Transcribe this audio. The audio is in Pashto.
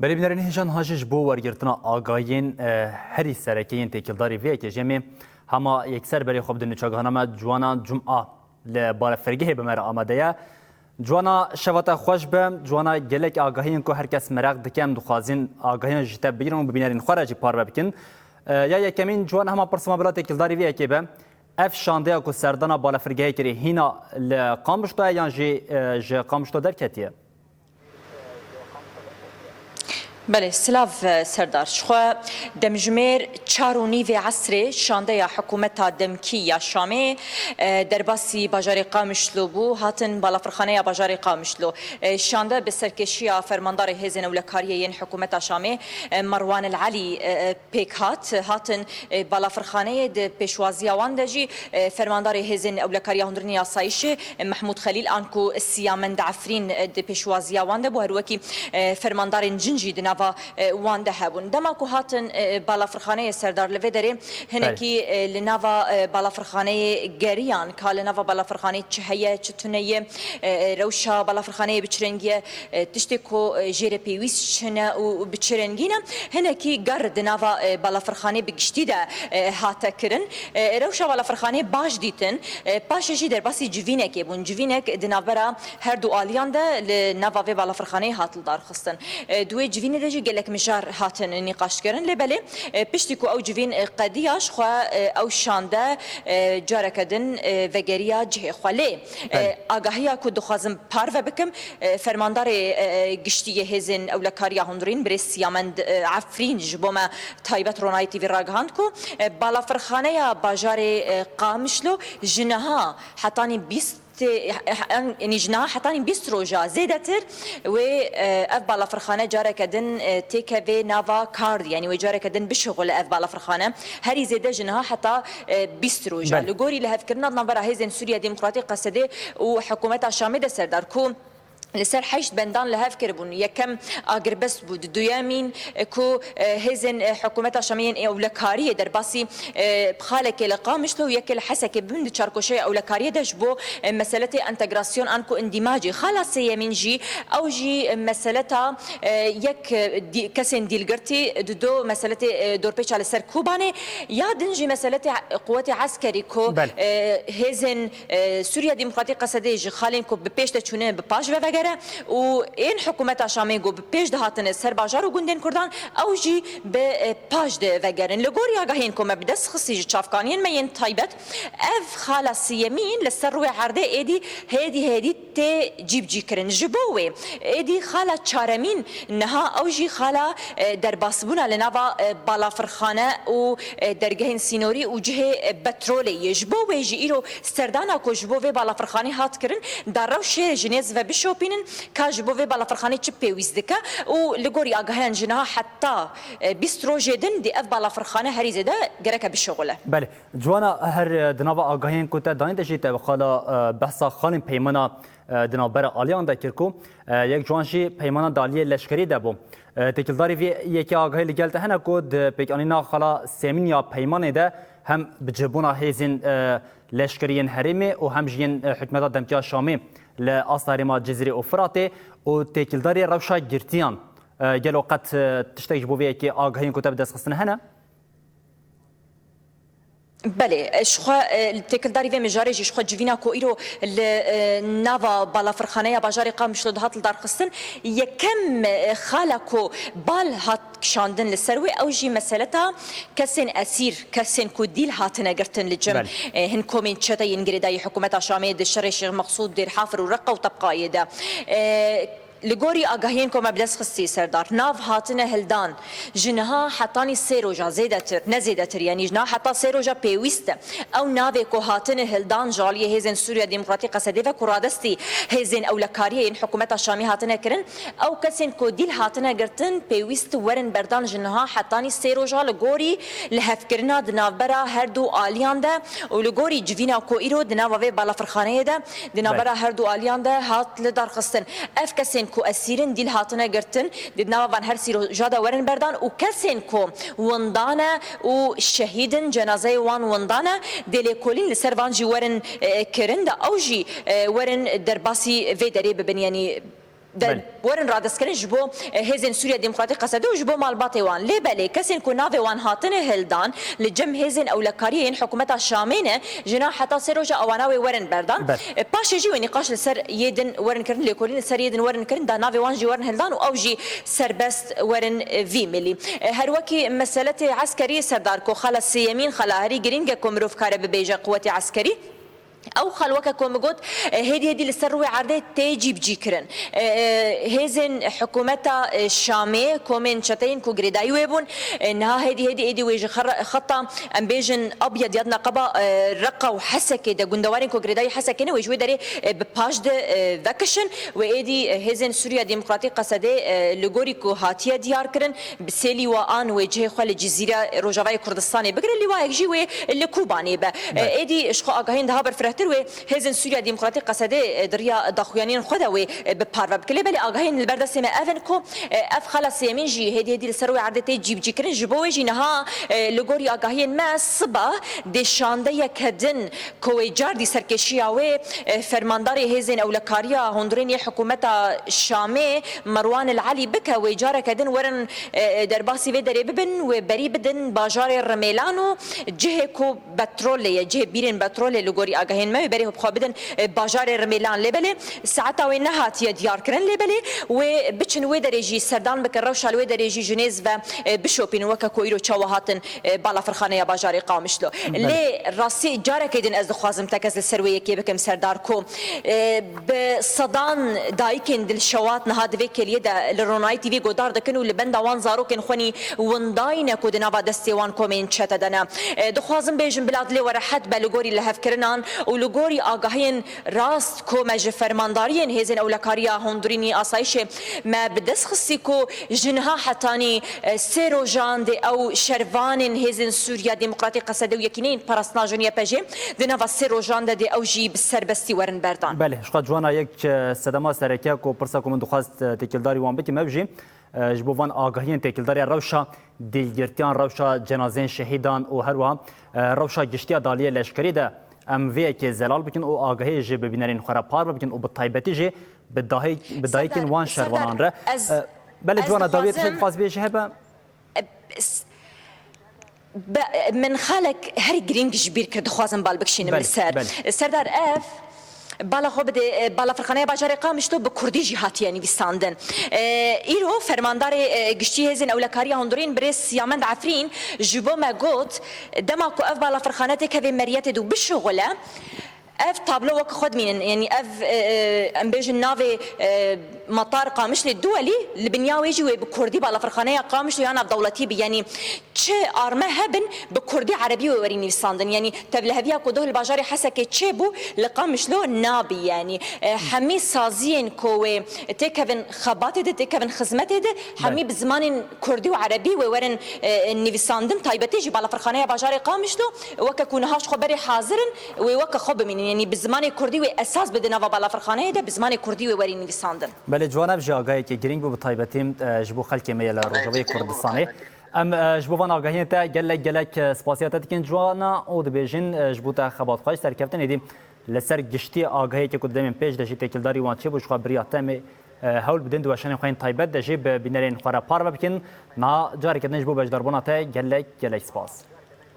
بەرێبنەرێن هێژان هاژش بۆ وەرگرتنا ئاگایین هەری سەرەکیین تێکیلداری vêyekê jemê hema yekser berê xwe bidin nûçegahan me ciwana Cuma li barefirgehê bi me re amade ye. Ciwana şevata xweş be, ciwana gelek agahiyên ku herkes merak dike em dixwazin agahiyan ji te bigîrin û bibînerên xwe re jî parve bikin. Ya yekemîn ciwana hema pirsima bila têkildarî vêyekê be. Ev şandeya ku serdana barefirgehê kirî hîna li Qamişloya yan jî ji Qamişlo derketiye. بله سلاف سردار شخوا دمجمیر چارونی و عصر شانده یا حکومت دمکی یا شامی در باسی باجاری قامشلو بو هاتن بالافرخانه یا باجاری قامشلو شانده به سرکشی فرماندار هزین اولکاریه حکومت شامی مروان العلی پیک هاتن بالافرخانه د پیشوازی واندجی فرماندار هزین اولکاریه هندرنی آسایش محمود خلیل آنکو سیامند عفرین د پیشوازی وانده بو هروکی فرماندار جنجی و وانده هبون دما کو هاتن بالافرخانه سردار لویدری هنکی لناوا بالافرخانه گریان کال ناوا بالافرخانه چهیه چتونه روشا بالافرخانه بچرنگی تشتی کو جری پیویس چنه و بچرنگینا هنکی گرد ناوا بالافرخانه بگشتی ده هاتا کرن روشا بالافرخانه باش دیتن پاشجی در باسی جوینه که بون جوینه دنابرا هر دو آلیان ده لناوا بالافرخانه هاتل دار خستن دوی جوینه جی گلک مجار هاتن نقاش کردن لبله پشتی کو او جوین قدیاش خو او شانده جاره کردن وگریا جه خاله آگاهی کو دخوازم پار و بکم فرماندار گشتی هزین اولکاریا هندرین برسیامند عفرین جبوم تایبت رونایتی و راگهاند کو بالا فرخانه یا باجار قامشلو جنها حتانی 20 يعني جناح حتى 20 روجا زيدتر و اف بالا فرخانه جاره كدن تيكا في نافا كارد يعني وجاره كدن بشغل اف بالا فرخانه هري زيده جناح حتى 20 روجا لغوري لهفكرنا نظره هيزن سوريا ديمقراطيه قصدي وحكومتها شامده سردار كو لسر حشت بندان لهاف كربون يكم اگر بس بود دويامين كو هزن حكومت شاميين اولكاريه در باسي بخالك لقامش لو يكل حسك بند تشاركوشي اولكاريه دجبو مساله انتجراسيون انكو اندماجي خلاص يمين جي او جي مسالتها يك كسن ديلغرتي دو مساله دور بيش على سر كوباني يا دنجي مساله قوات عسكري كو هزن سوريا ديمقراطيه قصدي خالين كو بپیش تشونه بپاش و و این حکومت شامی گو پیش دهاتن سر باجار و گندن کردن او جی به پاش ده وگرن لگوری آگاهین که مبدس خصیج چافکانین مین تایبت اف خلاص یمین لسر روی عرضه ایدی تی جیب جی کرن جبوه ایدی خالا چارمین نها او جی خالا در باسبونا لناوا بالافرخانه و درگهین سینوری و جه بترولی جبوه جی ایرو سردانا کو جبوه بالافرخانه هات کرن در رو شهر جنیز و بشوپینن کاج بوه بالافرخانه چه پیویزدکه و لگوری آگاهیان جنها حتی 20 روز دن دی اف بالافرخانه هریزه ده گرکه بشغله. بله جوانا هر دنابا آگاهیان کوته دانی دشیت بخالا بحثا خالن پیمانا دنابر آلیان دکرکو یک جوانشی پیمانا دالیه لشکری ده بو تکیلداری وی یکی آگاهی لگلته هنه کود پیکانینا خالا سیمین یا پیمانه ده هم بجبونا هیزین لشکریین هریمه و هم جین حکمت دمکیا شامی لأصارما جزيرة أفراطي وتكيلداري روشا جرتيان قالوا قد تشتاق بوفيه كي آغاهين كتاب داس خصنا هنا بله شخوا التكلداري في مجاري شخوا جوينا كو إيرو نافا بالافرخانه یا باجاری قامشلو دهات لدار خستن يكم خالكو بال هات شاندن لسروي او جي مسالتها كسن اسير كسن كو ديل هاتنا قرتن للجم هن كومين تشتاي انجريداي حكومه شاميه الشرعي شيخ مقصود دير حافر ورقه وطبقايه ده لگوری آگاهین که مبلغ خصی سردار ناف هاتنه هلدان جنها حتانی سیروجا زیدتر نزیدتر یعنی جنها حتی سیروجا پیوسته او ناوی که هاتنه هلدان جالیه هزین سوریا دموکراتی قصدی و کرادستی هزین اولکاریه این حکومت شامی هاتنه کرن او کسین که دیل هاتنه گرتن پیوست ورن بردان جنها حتانی سیروجا لگوری لهفکرنا دنابرا هر دو آلیان ده و لگوری جوینا که ایرو دنابوی بالافرخانه ده دنابرا هر دو آلیان ده هات لدار خستن اف کسین کو اسیرن دیل هاتنه گرتن دیدنا وان هر سیرو جادا ورن بردان و کسین کو وندانه و شهیدن جنازه وان وندانه دلی کولین لسر وان جی ورن کرن دا او جی ورن در باسی وی دری ببین یعنی در ورن رادسکرین جبو هزین سوریا دموکراتیک قصده و جبو مالبات وان لی بله کسین کو ناو وان هاتن هلدان لجم هزین اولکاریین حکومت شامینه جنا حتی سروجا اواناوی ورن بردان باش جی و نقاش لسر یدن ورن کرن لیکولین سر یدن ورن کرن دا ناو وان جی ورن هلدان و او جی سربست ورن وی ملی هر وکی مسئله عسکری سردار کو خلاص یمین خلاهری گرینگ کومروف کار به بیجا قوت عسکری او خلوكا كومغوت هدي لسروي عرضه تيجي بجيكرن هيزن حكومتا الشامي كومين شتين كو غريداي ويبون انها هدي ويج خطا ام بيجن ابيض يدنا قبا رقه وحسكه دا غندوارين كو غريداي حسكه ويج ودري بباج د فاكشن وادي هيزن سوريا ديمقراطيق قصده لغوريكو هاتيه ديار كرن بسيلي وان وجه خل الجزيره روجاواي كردستان بقر اللي وايك جي اللي كوباني با ادي اشخو اغاهين دها برفرهتر و هزن سوريا ديمقراطيق قصده دريا داخويانين خدا و ببارب كلي بالي اغاهين البردس ما افن كو اف خلاص يمين جي هدي السروي عرضتي جيب جيكرن جبو جينها لغوري اغاهين ما صبا دي شانده يكدن كو جاردي سركشيا و فرمانداري هزن اولكاريا هندريني حكومتا الشامي مروان العلي بكا وجاره كدن ورن درباسي في دري ببن وبري بدن باجار الرميلانو جهكو بترول جه بيرن بترول لغوري اغاهين ما بري بخو بدن باجار رميلان لبلي ساعتها وين هاتيه ديار كرن لبلي وبچن وي درجي سردان بكروش على وي درجي جنيز و بشوبين وكا كويرو تشوهاتن بالا فرخانه باجار قامشلو لي راسي جاره كيدن از خوازم تكز السرويه كي بكم سردار كو بصدان دايكن دل شوات نهاد في كليدا لروناي تي في غودار دكنو لبندا وان زارو كن خوني ونداينا كودنا دستيوان كومين تشتدنا دخوازم بيجن بلاد لي ورحت بلغوري لهف كرنان ولغوري آگاهين راست كو مج فرماندارين هزن اولكاريا هندريني آسايش ما بدس خصي كو جنها حتاني سيروجان دي او شروان هزن سوريا ديمقراطيق قصده ويكينين پرسناجونيا بجي دنا سيروجان دي او جي بالسربستي ورن بردان بله شقا جوانا یک صدما سرکه کو پرسا کوم دخواست تکلداری وان بکی مبجی جبوان آگاهین تکلداری روشا دیلگرتیان روشا جنازین شهیدان و هروا روشا گشتیا دالیه لشکری ده ام وی که زلال بکن او آگاهی جه ببینرین خورا پار بکن او بطایبتی جه بدایکن وان شروانان را بله جوانا داویت شد فاز بیشه هبه من خالك هري جرينج جبير كرد خوازن بالبكشين من السر سردار اف بالا خو بده بالا فرخانه باجار قامشتو به کردی جهات یعنی وستاندن ایرو فرماندار گشتی هزن اولکاریا هندورین برس یامند عفرین جبو ما گوت دما کو اف بالا فرخانه که به مریت دو بشغله اف طابلو وك خد من يعني اف امبيج النافي مطار قامش للدولي البنياوي يجي بكردي بالا فرخانيه قامش يعني بدولتي يعني تش ارما هبن بكردي عربي ووريني ساندن يعني تبلهبيا كودو الباجاري حسكه تشبو لقامش له نابي يعني حمي سازين كو تكفن خبات تكفن خدمته حمي بزمان كردي وعربي وورن نيفساندن تايبتي جي بالا فرخانيه باجاري قامش له وككونهاش خبري حاضرن ووك خب من يعني بزمان كردي واساس بدنا بالا فرخانه ده بزمان كردي ووري نویساندن بله جوانا بجاگای که گرینگ بو تایبتیم جبو خلک میل روجاوی کردستانی ام جبو وان آگاهی تا گلک سپاسیات کن جوانا او دبیجن جبو تا خبات خواهش سرکفتن ایدیم لسر گشتی آگاهی که کدوم پیش داشتی تکلداری وان چه بوش خبریات تام هول بدن دوشان خوین تایبت دجی بینرین خورا پار بکن نا جاری کدنش بو بجدار بنا تا گلک سپاس